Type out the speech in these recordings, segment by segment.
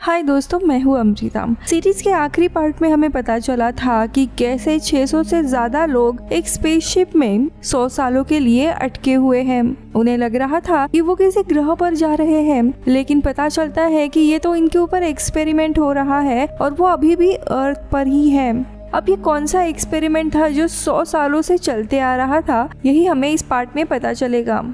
हाय दोस्तों, मैं हूँ अमृता। सीरीज के आखिरी पार्ट में हमें पता चला था कि कैसे 600 से ज्यादा लोग एक स्पेसशिप में 100 सालों के लिए अटके हुए हैं। उन्हें लग रहा था कि वो किसी ग्रह पर जा रहे हैं, लेकिन पता चलता है कि ये तो इनके ऊपर एक्सपेरिमेंट हो रहा है और वो अभी भी अर्थ पर ही है। अब ये कौन सा एक्सपेरिमेंट था जो 100 सालों से चलते आ रहा था, यही हमें इस पार्ट में पता चलेगा।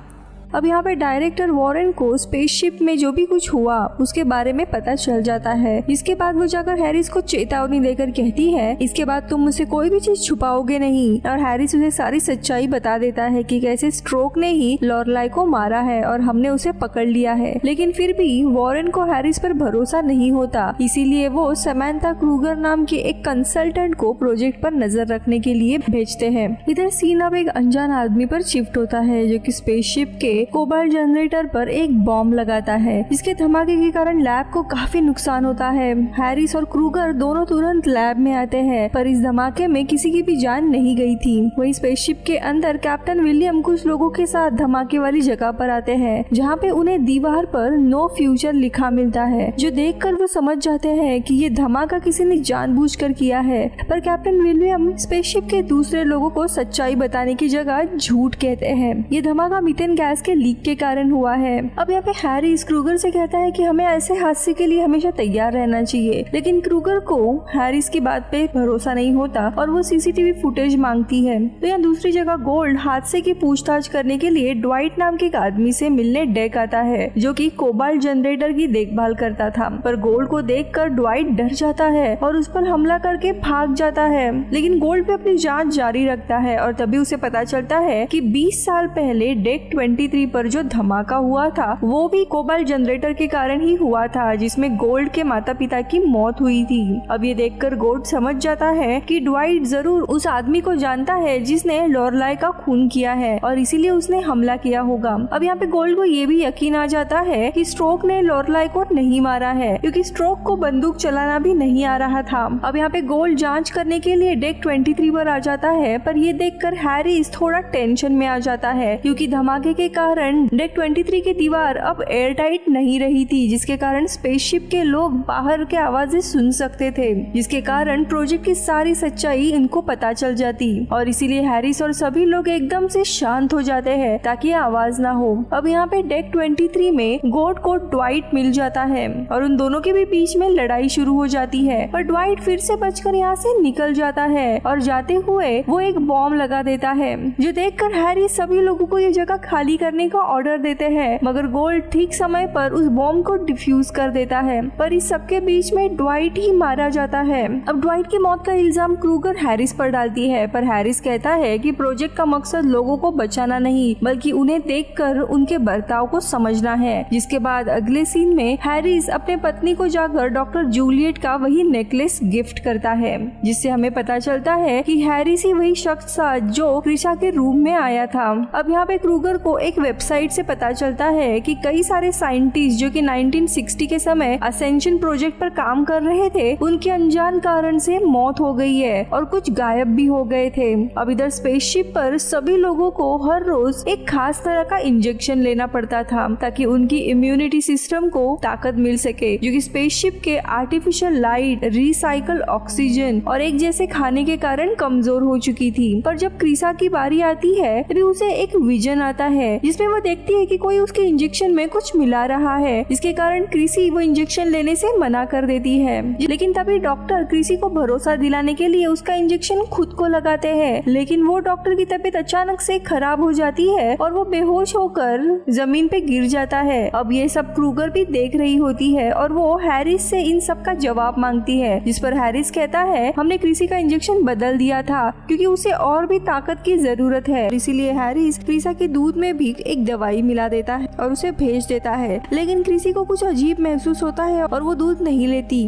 अब यहाँ पे डायरेक्टर वॉरेन को स्पेसशिप में जो भी कुछ हुआ उसके बारे में पता चल जाता है। इसके बाद वो जाकर हैरिस को चेतावनी देकर कहती है, इसके बाद तुम मुझसे कोई भी चीज छुपाओगे नहीं। और हैरिस उसे सारी सच्चाई बता देता है कि कैसे स्ट्रोक ने ही लॉरलाई को मारा है और हमने उसे पकड़ लिया है। लेकिन फिर भी वॉरेन को हैरिस पर भरोसा नहीं होता, इसीलिए वो समैंथा क्रूगर नाम के एक कंसल्टेंट को प्रोजेक्ट पर नजर रखने के लिए भेजते हैं। इधर सीन अब एक अनजान आदमी पर शिफ्ट होता है जो कि स्पेसशिप के कोबाल्ट जनरेटर पर एक बॉम्ब लगाता है, जिसके धमाके के कारण लैब को काफी नुकसान होता है। हैरिस और क्रूगर दोनों तुरंत लैब में आते हैं, पर इस धमाके में किसी की भी जान नहीं गई थी। वही स्पेसशिप के अंदर कैप्टन विलियम कुछ लोगों के साथ धमाके वाली जगह पर आते हैं, जहाँ पे उन्हें दीवार पर नो फ्यूचर लिखा मिलता है, जो देखकर वो समझ जाते हैं कि ये धमाका किसी ने जानबूझकर किया है। पर कैप्टन विलियम स्पेसशिप के दूसरे लोगों को सच्चाई बताने की जगह झूठ कहते हैं। ये धमाका मीथेन गैस के लीक के कारण हुआ है। अब यहाँ पे हैरिस क्रूगर से कहता है कि हमें ऐसे हादसे के लिए हमेशा तैयार रहना चाहिए, लेकिन क्रूगर को हैरिस की बात पे भरोसा नहीं होता और वो सीसीटीवी फुटेज मांगती है। तो यहाँ दूसरी जगह गोल्ड हादसे की पूछताछ करने के लिए ड्वाइट नाम के एक आदमी से मिलने डेक आता है, जो कि कोबाल्ट जनरेटर की देखभाल करता था। पर गोल्ड को देखकर ड्वाइट डर जाता है और उस पर हमला करके भाग जाता है, लेकिन गोल्ड पे अपनी जांच जारी रखता है और तभी उसे पता चलता है कि 20 साल पहले डेक 23 पर जो धमाका हुआ था वो भी कोबाल्ट जनरेटर के कारण ही हुआ था, जिसमें गोल्ड के माता पिता की मौत हुई थी। अब ये देखकर गोल्ड समझ जाता है कि ड्वाइट जरूर उस आदमी को जानता है जिसने लॉरलाई का खून किया है और इसीलिए उसने हमला किया होगा। अब यहाँ पे गोल्ड को ये भी यकीन आ जाता है कि स्ट्रोक ने लॉरलाई को नहीं मारा है, क्योंकि स्ट्रोक को बंदूक चलाना भी नहीं आ रहा था। अब यहाँ पे गोल्ड जांच करने के लिए डेक 23 पर आ जाता है, पर ये देखकर हैरिस थोड़ा टेंशन में आ जाता है, क्योंकि धमाके के कारण डेक 23 की दीवार अब एयर टाइट नहीं रही थी, जिसके कारण स्पेसशिप के लोग बाहर के आवाजें सुन सकते थे, जिसके कारण प्रोजेक्ट की सारी सच्चाई इनको पता चल जाती। और इसीलिए हैरिस और सभी लोग एकदम से शांत हो जाते हैं ताकि आवाज ना हो। अब यहाँ पे डेक 23 में गोल्ड को ड्वाइट मिल जाता है और उन दोनों के भी बीच में लड़ाई शुरू हो जाती है, पर ड्वाइट फिर से बचकर यहाँ से निकल जाता है और जाते हुए वो एक बॉम्ब लगा देता है, जो देखकर हैरिस सभी लोगों को ये जगह खाली करने का ऑर्डर देते हैं, मगर गोल्ड ठीक समय पर उस बॉम्ब को डिफ्यूज कर देता है। पर इस सबके बीच में ड्वाइट ही मारा जाता है। अब ड्वाइट की मौत का इल्जाम क्रूगर हैरिस पर डालती है, पर हैरिस कहता है कि प्रोजेक्ट का मकसद लोगों को बचाना नहीं, बल्कि उन्हें देखकर उनके बर्ताव को समझना है। जिसके बाद अगले सीन में हैरिस अपने पत्नी को जाकर डॉक्टर जूलियट का वही नेकलेस गिफ्ट करता है, जिससे हमें पता चलता है कि हैरिस ही वही शख्स था जो क्रिसा के रूम में आया था। अब यहाँ पे क्रूगर को एक वेबसाइट से पता चलता है कि कई सारे साइंटिस्ट जो कि 1960 के समय असेंशन प्रोजेक्ट पर काम कर रहे थे, उनके अनजान कारण से मौत हो गई है और कुछ गायब भी हो गए थे। अब इधर स्पेसशिप पर सभी लोगों को हर रोज एक खास तरह का इंजेक्शन लेना पड़ता था ताकि उनकी इम्यूनिटी सिस्टम को ताकत मिल सके, जो कि स्पेसशिप के आर्टिफिशियल लाइट, रिसाइकल ऑक्सीजन और एक जैसे खाने के कारण कमजोर हो चुकी थी। पर जब क्रिसा की बारी आती है तभी उसे एक विजन आता है, जिसमें वो देखती है कि कोई उसके इंजेक्शन में कुछ मिला रहा है, जिसके कारण क्रिसी वो इंजेक्शन लेने से मना कर देती है। लेकिन तभी डॉक्टर क्रिसी को भरोसा दिलाने के लिए उसका इंजेक्शन खुद को लगाते हैं, लेकिन वो डॉक्टर की तबीयत अचानक से खराब हो जाती है और वो बेहोश होकर जमीन पे गिर जाता है। अब ये सब क्रूगर भी देख रही होती है और वो हैरिस से इन सब का जवाब मांगती है, जिस पर हैरिस कहता है हमने क्रिसी का इंजेक्शन बदल दिया था क्योंकि उसे और भी ताकत की जरूरत है। इसीलिए हैरिस क्रिसा के दूध में भी एक दवाई मिला देता है और उसे भेज देता है, लेकिन क्रिसी को कुछ अजीब महसूस होता है और वो दूध नहीं लेती।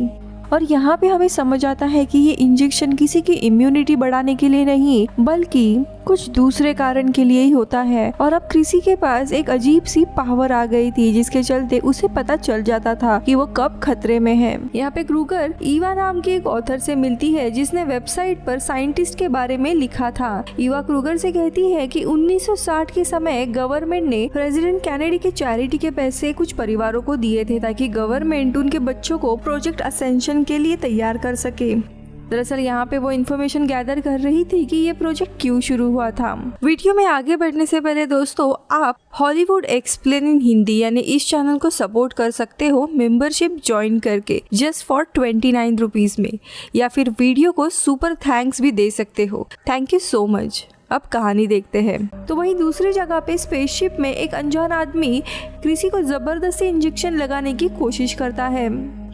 और यहाँ पे हमें समझ आता है कि ये इंजेक्शन किसी की इम्यूनिटी बढ़ाने के लिए नहीं, बल्कि कुछ दूसरे कारण के लिए ही होता है। और अब क्रिसी के पास एक अजीब सी पावर आ गई थी जिसके चलते उसे पता चल जाता था कि वो कब खतरे में है। यहाँ पे क्रूगर ईवा नाम के एक ऑथर से मिलती है जिसने वेबसाइट पर साइंटिस्ट के बारे में लिखा था। ईवा क्रूगर से कहती है कि 1960 के समय गवर्नमेंट ने प्रेसिडेंट कैनेडी के चैरिटी के पैसे कुछ परिवारों को दिए थे ताकि गवर्नमेंट उनके बच्चों को प्रोजेक्ट असेंशन के लिए तैयार कर सके। दरअसल यहाँ पे वो इन्फॉर्मेशन गैदर कर रही थी कि ये प्रोजेक्ट क्यों शुरू हुआ था। वीडियो में आगे बढ़ने से पहले दोस्तों, आप हॉलीवुड एक्सप्लेन इन हिंदी यानी इस चैनल को सपोर्ट कर सकते हो मेंबरशिप ज्वाइन करके जस्ट फॉर 29 रुपीज में, या फिर वीडियो को सुपर थैंक्स भी दे सकते हो। Thank you so much. अब कहानी देखते हैं। तो वहीं दूसरी जगह पे स्पेसशिप में एक अनजान आदमी क्रिसी को जबरदस्ती इंजेक्शन लगाने की कोशिश करता है,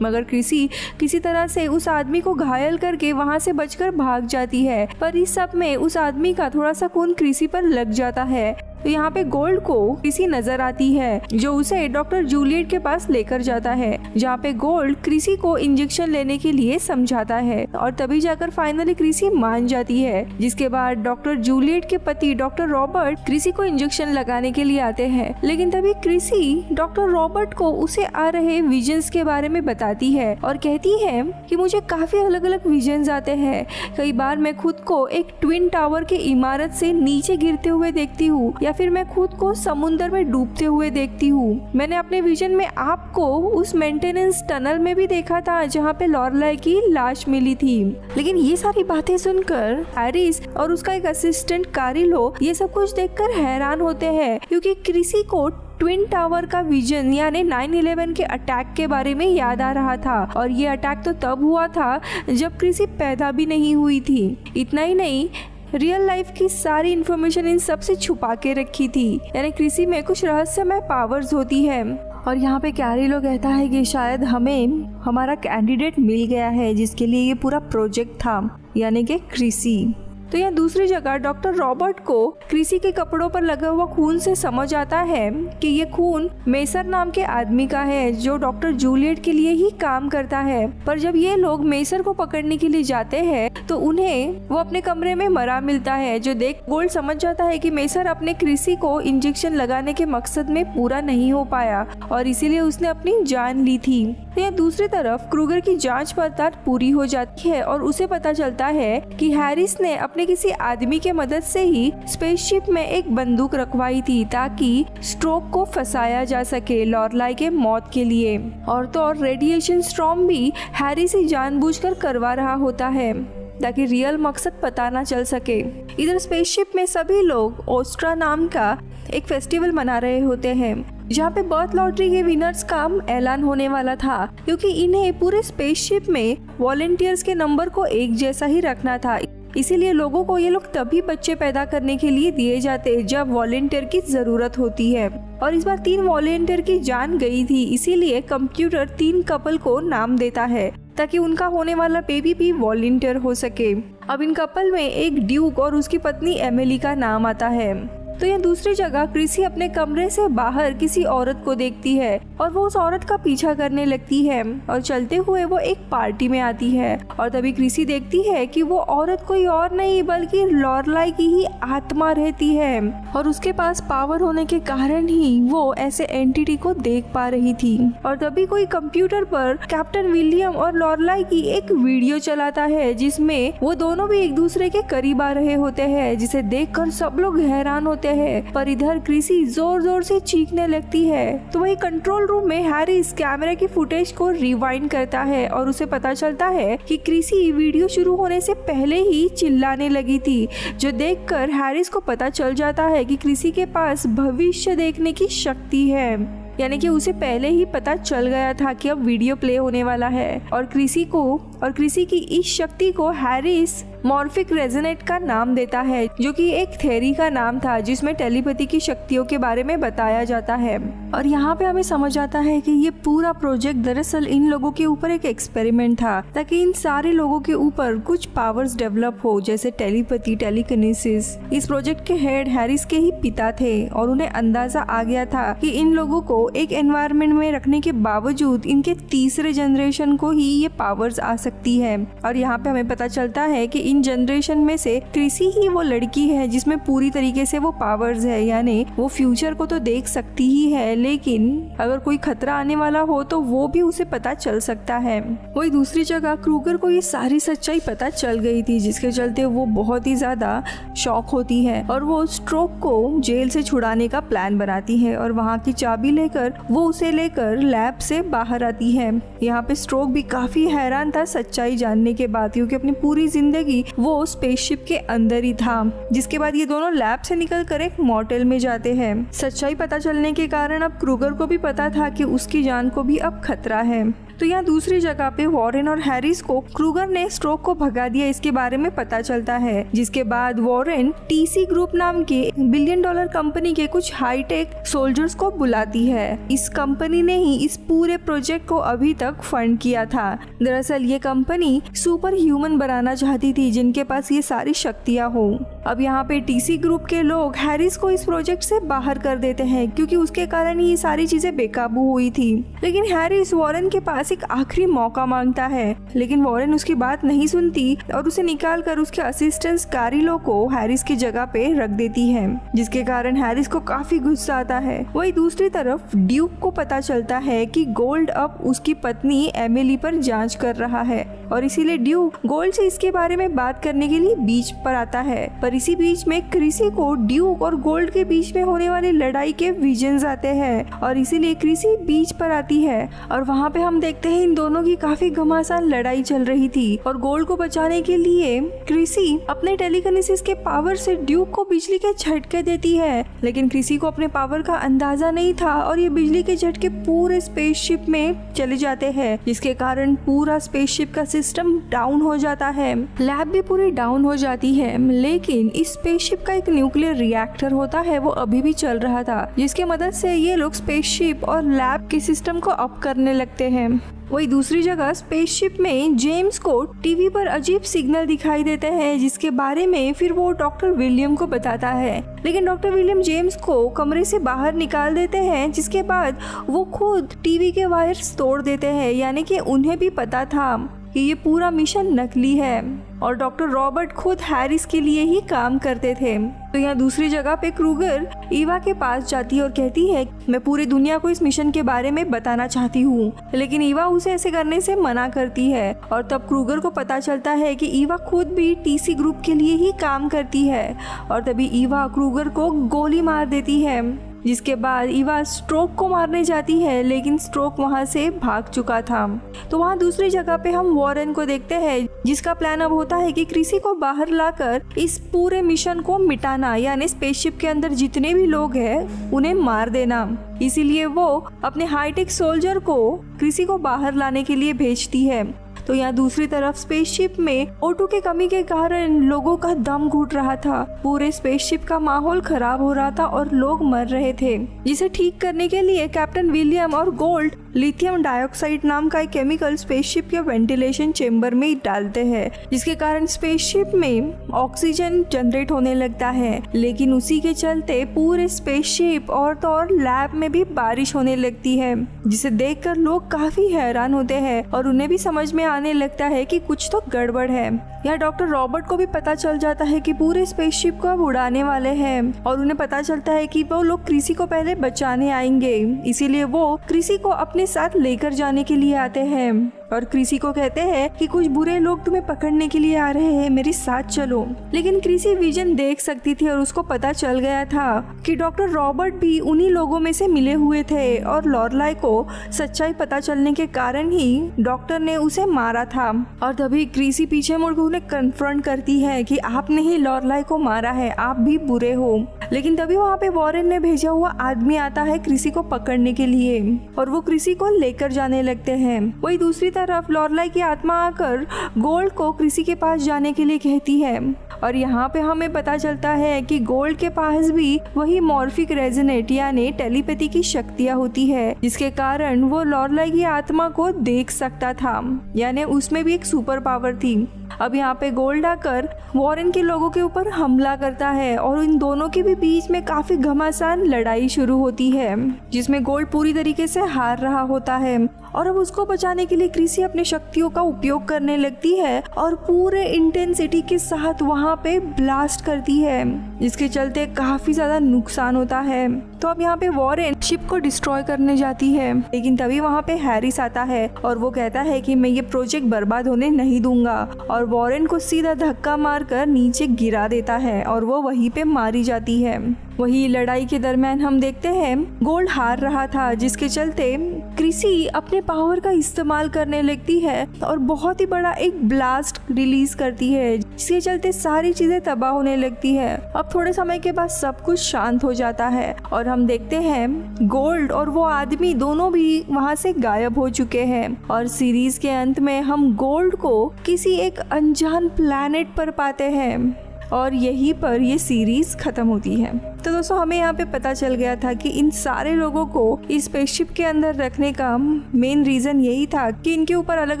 मगर क्रिसी किसी तरह से उस आदमी को घायल करके वहां से बचकर भाग जाती है। पर इस सब में उस आदमी का थोड़ा सा खून क्रिसी पर लग जाता है। तो यहाँ पे गोल्ड को क्रिसी नजर आती है जो उसे डॉक्टर जूलियट के पास लेकर जाता है, जहाँ पे गोल्ड क्रिसी को इंजेक्शन लेने के लिए समझाता है और तभी जाकर फाइनली क्रिसी मान जाती है। जिसके बाद डॉक्टर जूलियट के पति डॉक्टर रॉबर्ट क्रिसी को इंजेक्शन लगाने के लिए आते हैं, लेकिन तभी क्रिसी डॉक्टर रॉबर्ट को उसे आ रहे विजन्स के बारे में बताती है और कहती है कि मुझे काफी अलग अलग विजन्स आते हैं। कई बार मैं खुद को एक ट्विन टावर के इमारत से नीचे गिरते हुए देखती हूँ या फिर मैं खुद को समुद्र में डूबते हुए देखती हूँ। मैंने अपने विजन में आपको उस मेंटेनेंस टनल में भी देखा था जहाँ पे लॉरलाई की लाश मिली थी। लेकिन ये सारी बातें सुनकर हैरिस और उसका एक असिस्टेंट कारिलो ये सब कुछ देखकर हैरान होते हैं, क्योंकि क्रिसी को ट्विन टावर का विजन यानी 9/11 के अटैक के बारे में याद आ रहा था, और ये अटैक तो तब हुआ था जब क्रिसी पैदा भी नहीं हुई थी। इतना ही नहीं, रियल लाइफ की सारी इन्फॉर्मेशन इन सब से छुपा के रखी थी, यानी क्रिसी में कुछ रहस्यमय पावर्स होती है। और यहाँ पे कैरिलो कहता है कि शायद हमें हमारा कैंडिडेट मिल गया है जिसके लिए ये पूरा प्रोजेक्ट था, यानी कि क्रिसी। तो यहाँ दूसरी जगह डॉक्टर रॉबर्ट को क्रिसी के कपड़ों पर लगा हुआ खून से समझ आता है कि ये खून मेसर नाम के आदमी का है जो डॉक्टर जूलियट के लिए ही काम करता है। पर जब ये लोग मेसर को पकड़ने के लिए जाते हैं तो उन्हें वो अपने कमरे में मरा मिलता है, जो देख गोल्ड समझ जाता है कि मेसर अपने क्रिसी को इंजेक्शन लगाने के मकसद में पूरा नहीं हो पाया और इसीलिए उसने अपनी जान ली थी। तो यहाँ दूसरी तरफ क्रूगर की जांच पड़ताल पूरी हो जाती है और उसे पता चलता है कि हैरिस ने अपने किसी आदमी के मदद से ही स्पेसशिप में एक बंदूक रखवाई थी ताकि स्ट्रोक को फंसाया जा सके लॉरलाई के मौत के लिए। और तो और रेडिएशन स्टॉर्म भी हैरिस ही जानबूझकर करवा रहा होता है ताकि रियल मकसद पता ना चल सके। इधर स्पेसशिप में सभी लोग ओस्ट्रा नाम का एक फेस्टिवल मना रहे होते हैं जहाँ पे बर्थ लॉटरी के विनर्स का ऐलान होने वाला था, क्योंकि इन्हें पूरे स्पेसशिप में वॉलंटियर्स के नंबर को एक जैसा ही रखना था। इसीलिए लोगों को ये लोग तभी बच्चे पैदा करने के लिए दिए जाते जब वॉलंटियर की जरूरत होती है। और इस बार 3 वॉलंटियर की जान गई थी, इसीलिए कंप्यूटर 3 कपल को नाम देता है ताकि उनका होने वाला बेबी भी वॉलंटियर हो सके। अब इन कपल में एक ड्यूक और उसकी पत्नी एमिली का नाम आता है। तो यह दूसरी जगह क्रिसी अपने कमरे से बाहर किसी औरत को देखती है और वो उस औरत का पीछा करने लगती है और चलते हुए वो एक पार्टी में आती है। और तभी क्रिसी देखती है कि वो औरत कोई और नहीं बल्कि लॉरलाई की ही आत्मा रहती है और उसके पास पावर होने के कारण ही वो ऐसे एंटिटी को देख पा रही थी। और तभी कोई कंप्यूटर पर कैप्टन विलियम और लॉरलाई की एक वीडियो चलाता है जिसमें वो दोनों भी एक दूसरे के करीब आ रहे होते हैं, जिसे देखकर सब लोग हैरान होते हैं। पर इधर क्रिसी जोर जोर से चीखने लगती है। तो वही कंट्रोल रूम में हैरिस कैमरे की फुटेज को रिवाइंड करता है और उसे पता चलता है कि क्रिसी वीडियो शुरू होने से पहले ही चिल्लाने लगी थी, जो देखकर हैरिस को पता चल जाता है कि क्रिसी के पास भविष्य देखने की शक्ति है, यानी कि उसे पहले ही पता चल गया था कि अब वीडियो प्ले होने वाला है। और क्रिसी की इस शक्ति को हैरिस मॉर्फिक रेजोनेट का नाम देता है, जो कि एक थ्योरी का नाम था जिसमें टेलीपैथी की शक्तियों के बारे में बताया जाता है। और यहाँ पे हमें समझ आता है कि ये पूरा प्रोजेक्ट दरअसल इन लोगों के ऊपर एक एक्सपेरिमेंट था ताकि इन सारे लोगों के ऊपर कुछ पावर्स डेवलप हो, जैसे टेलीपैथी, टेलीकिनेसिस। इस प्रोजेक्ट के हेड हैरिस के ही पिता थे और उन्हें अंदाजा आ गया था कि इन लोगों को एक एनवायरनमेंट में रखने के बावजूद इनके तीसरे जनरेशन को ही ये पावर्स आ सकती है। और यहाँ पे हमें पता चलता है कि इन जनरेशन में से क्रिसी ही वो लड़की है जिसमें पूरी तरीके से वो पावर्स है, यानी वो फ्यूचर को तो देख सकती ही है, लेकिन अगर कोई खतरा आने वाला हो तो वो भी उसे पता चल सकता है। वही दूसरी जगह क्रूगर को ये सारी सच्चाई पता चल गई थी, जिसके चलते वो बहुत ही ज्यादा शॉक होती है और वो स्ट्रोक को जेल से छुड़ाने का प्लान बनाती है और वहाँ की चाबी लेकर वो उसे लेकर लैब से बाहर आती है। यहाँ पे स्ट्रोक भी काफी हैरान था सच्चाई जानने के बाद, क्योंकि अपनी पूरी जिंदगी वो स्पेसशिप के अंदर ही था। जिसके बाद ये दोनों लैब से निकलकर एक मॉटेल में जाते हैं। सच्चाई पता चलने के कारण अब क्रूगर को भी पता था कि उसकी जान को भी अब खतरा है। तो यहाँ दूसरी जगह पे वॉरेन और हैरिस को क्रूगर ने स्ट्रोक को भगा दिया, इसके बारे में पता चलता है। जिसके बाद वॉरेन टीसी ग्रुप नाम के $1 बिलियन कंपनी के कुछ हाईटेक सोल्जर्स को बुलाती है। इस कंपनी ने ही इस पूरे प्रोजेक्ट को अभी तक फंड किया था। दरअसल ये कंपनी सुपर ह्यूमन बनाना चाहती थी जिनके पास ये सारी शक्तियाँ हो। अब यहाँ पे टीसी ग्रुप के लोग हैरिस को इस प्रोजेक्ट से बाहर कर देते हैं, क्योंकि उसके कारण ही ये सारी चीजें बेकाबू हुई थी। लेकिन हैरिस वॉरेन के पास एक आखिरी मौका मांगता है, लेकिन वॉरेन उसकी बात नहीं सुनती और उसे निकाल कर उसके असिस्टेंट कारिलो को हैरिस की जगह पे रख देती है, जिसके कारण हैरिस को काफी गुस्सा आता है। वही दूसरी तरफ ड्यूक को पता चलता है कि गोल्ड अब उसकी पत्नी एमिली पर जांच कर रहा है और इसीलिए ड्यूक गोल्ड से इसके बारे में बात करने के लिए बीच पर आता है। पर इसी बीच में क्रिसी को ड्यूक और गोल्ड के बीच में होने वाली लड़ाई के विजन्स आते हैं और इसीलिए क्रिसी बीच पर आती है और वहाँ पे हम देखते हैं इन दोनों की काफी घमासान लड़ाई चल रही थी और गोल्ड को बचाने के लिए क्रिसी अपने टेलीकिनेसिस के पावर से ड्यूक को बिजली के झटके देती है। लेकिन क्रिसी को अपने पावर का अंदाजा नहीं था और ये बिजली के झटके पूरे स्पेसशिप में चले जाते हैं, जिसके कारण पूरा स्पेसशिप का सिस्टम डाउन हो जाता है। लैब भी पूरी डाउन हो जाती है, लेकिन इस स्पेसशिप का एक न्यूक्लियर रिएक्टर होता है वो अभी भी चल रहा था, जिसके मदद से ये लोग स्पेसशिप और लैब के सिस्टम को अप करने लगते हैं। वही दूसरी जगह स्पेसशिप में जेम्स को टीवी पर अजीब सिग्नल दिखाई देते हैं, जिसके बारे में फिर वो डॉक्टर विलियम को बताता है। लेकिन डॉक्टर विलियम जेम्स को कमरे से बाहर निकाल देते हैं, जिसके बाद वो खुद टीवी के वायर्स तोड़ देते हैं, यानी कि उन्हें भी पता था कि ये पूरा मिशन नकली है और डॉक्टर रॉबर्ट खुद हैरिस के लिए ही काम करते थे। तो यहाँ दूसरी जगह पे क्रूगर ईवा के पास जाती है और कहती है मैं पूरी दुनिया को इस मिशन के बारे में बताना चाहती हूँ, लेकिन ईवा उसे ऐसे करने से मना करती है और तब क्रूगर को पता चलता है कि ईवा खुद भी टीसी ग्रुप के लिए ही काम करती है और तभी ईवा क्रूगर को गोली मार देती है। जिसके बाद ईवा स्ट्रोक को मारने जाती है, लेकिन स्ट्रोक वहां से भाग चुका था। तो वहां दूसरी जगह पे हम वॉरेन को देखते हैं, जिसका प्लान अब होता है कि क्रिसी को बाहर लाकर इस पूरे मिशन को मिटाना, यानी स्पेसशिप के अंदर जितने भी लोग हैं उन्हें मार देना। इसीलिए वो अपने हाईटेक सोल्जर को क्रिसी को बाहर लाने के लिए भेजती है। तो यहाँ दूसरी तरफ स्पेसशिप में O2 के कमी के कारण लोगों का दम घुट रहा था, पूरे स्पेसशिप का माहौल खराब हो रहा था और लोग मर रहे थे, जिसे ठीक करने के लिए कैप्टन विलियम और गोल्ड लिथियम डाइऑक्साइड नाम का एक केमिकल स्पेसशिप के वेंटिलेशन चेंबर में डालते हैं, जिसके कारण स्पेसशिप में ऑक्सीजन जनरेट होने लगता है। लेकिन उसी के चलते पूरे स्पेसशिप और तो और लैब में भी बारिश होने लगती है, जिसे देखकर लोग काफी हैरान होते हैं और उन्हें भी समझ में आने लगता है कि कुछ तो गड़बड़ है। यहाँ डॉक्टर रॉबर्ट को भी पता चल जाता है कि पूरे स्पेसशिप को अब उड़ाने वाले हैं और उन्हें पता चलता है कि वो लोग क्रिसी को पहले बचाने आएंगे, इसीलिए वो क्रिसी को अपने साथ लेकर जाने के लिए आते हैं और क्रिसी को कहते हैं कि कुछ बुरे लोग तुम्हें पकड़ने के लिए आ रहे हैं, मेरे साथ चलो। लेकिन क्रिसी विजन देख सकती थी और उसको पता चल गया था कि डॉक्टर रॉबर्ट भी उन्हीं लोगों में से मिले हुए थे और लॉरलाई को सच्चाई पता चलने के कारण ही डॉक्टर ने उसे मारा था। और तभी क्रिसी पीछे मुड़कर उन्हें कन्फ्रंट करती है कि आपने ही लॉरलाई को मारा है, आप भी बुरे हो। लेकिन तभी वहाँ पे वॉरेन ने भेजा हुआ आदमी आता है क्रिसी को पकड़ने के लिए और वो क्रिसी को लेकर जाने लगते हैं। वही दूसरी तरफ लॉरलाई की आत्मा आकर गोल्ड को क्रिसी के पास जाने के लिए कहती है और यहाँ पे हमें पता चलता है कि गोल्ड के पास भी वही मॉर्फिक रेजोनेट यानी टेलीपैथी की शक्तियाँ होती है, जिसके कारण वो लॉरलाई की आत्मा को देख सकता था, यानी उसमें भी एक सुपर पावर थी। अब यहाँ पे गोल्ड आकर वॉरेन के लोगों के ऊपर हमला करता है और इन दोनों के भी बीच में काफी घमासान लड़ाई शुरू होती है, जिसमें गोल्ड पूरी तरीके से हार रहा होता है और अब उसको बचाने के लिए क्रिसी अपनी शक्तियों का उपयोग करने लगती है और पूरे इंटेंसिटी के साथ वहाँ पे ब्लास्ट करती है, जिसके चलते काफी ज्यादा नुकसान होता है। तो अब यहाँ पे वॉरेन शिप को डिस्ट्रॉय करने जाती है, लेकिन तभी वहाँ पे हैरिस आता है और वो कहता है कि मैं ये प्रोजेक्ट बर्बाद होने नहीं दूंगा, और वॉरेन को सीधा धक्का मारकर नीचे गिरा देता है और वो वहीं पे मारी जाती है। वही लड़ाई के दरमियान हम देखते हैं गोल्ड हार रहा था, जिसके चलते क्रिसी अपने पावर का इस्तेमाल करने लगती है और बहुत ही बड़ा एक ब्लास्ट रिलीज करती है, जिसके चलते सारी चीजें तबाह होने लगती है। अब थोड़े समय के बाद सब कुछ शांत हो जाता है और हम देखते हैं गोल्ड और वो आदमी दोनों भी वहाँ से गायब हो चुके हैं, और सीरीज के अंत में हम गोल्ड को किसी एक अनजान प्लैनेट पर पाते हैं और यहीं पर ये सीरीज खत्म होती है। तो दोस्तों हमें यहाँ पे पता चल गया था कि इन सारे लोगों को इस स्पेसशिप के अंदर रखने का मेन रीजन यही था कि इनके ऊपर अलग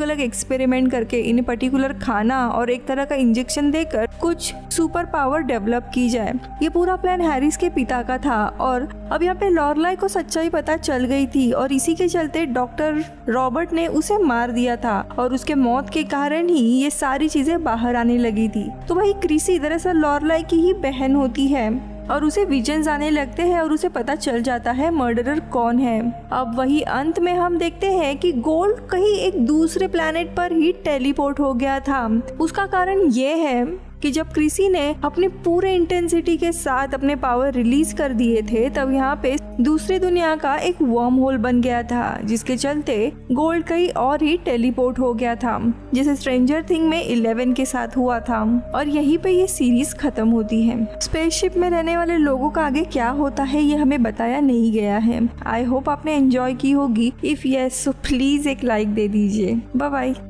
अलग एक्सपेरिमेंट करके इन्हें पर्टिकुलर खाना और एक तरह का इंजेक्शन देकर कुछ सुपर पावर डेवलप की जाए। ये पूरा प्लान हैरिस के पिता का था, और अब यहाँ पे लॉरलाई को सच्चाई पता चल गई थी और इसी के चलते डॉक्टर रॉबर्ट ने उसे मार दिया था, और उसके मौत के कारण ही ये सारी चीजें बाहर आने लगी थी। तो वही क्रिसी दरअसल लॉरलाई की ही बहन होती है और उसे विजन्स आने लगते हैं और उसे पता चल जाता है मर्डरर कौन है। अब वही अंत में हम देखते हैं कि गोल्ड कहीं एक दूसरे प्लैनेट पर ही टेलीपोर्ट हो गया था। उसका कारण ये है कि जब क्रिसी ने अपने पूरे इंटेंसिटी के साथ अपने पावर रिलीज कर दिए थे, तब यहाँ पे दूसरी दुनिया का एक वर्म होल बन गया था, जिसके चलते गोल्ड कहीं और ही टेलीपोर्ट हो गया था, जैसे स्ट्रेंजर थिंग में 11 के साथ हुआ था। और यहीं पे ये सीरीज खत्म होती है। स्पेसशिप में रहने वाले लोगों का आगे क्या होता है ये हमें बताया नहीं गया है। आई होप आपने एंजॉय की होगी। इफ यस सो प्लीज एक लाइक दे दीजिए। Bye bye.